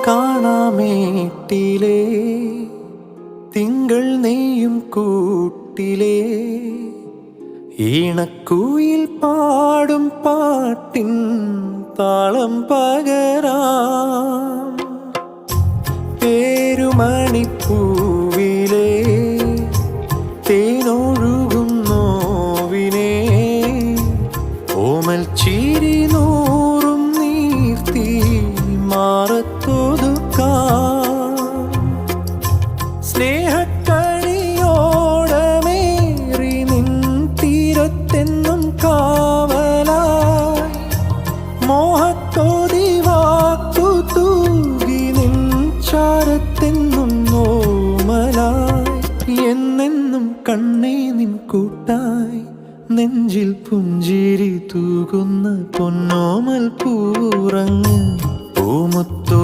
കാണാമേട്ടിലേ തിങ്കൾ നെയ്യും കൂട്ടിലേ ഈണക്കുയിൽ പാടും പാട്ടിൻ താളം പകരാം. പേരുമണിപ്പൂവിലേ തേനൊഴുകും നോവിനെ ഓമൽ ചിരി നൂറും നീർത്തി മാറത്തൊതുക്കാം. സ്നേഹക്കണിയോടമേറി നിൻ തീരത്തെന്നും കാവലായി മോഹത്തോതി വാക്കു തൂകി നിൻ ചാരത്തെന്നും നോമലായി എന്നെന്നും കണ്ണേ നിൻ കൂട്ടായി നെഞ്ചിൽ പുഞ്ചിരി തൂകുന്ന പൊന്നോമൽ പൂറങ്ങ് പൂമുത്തോ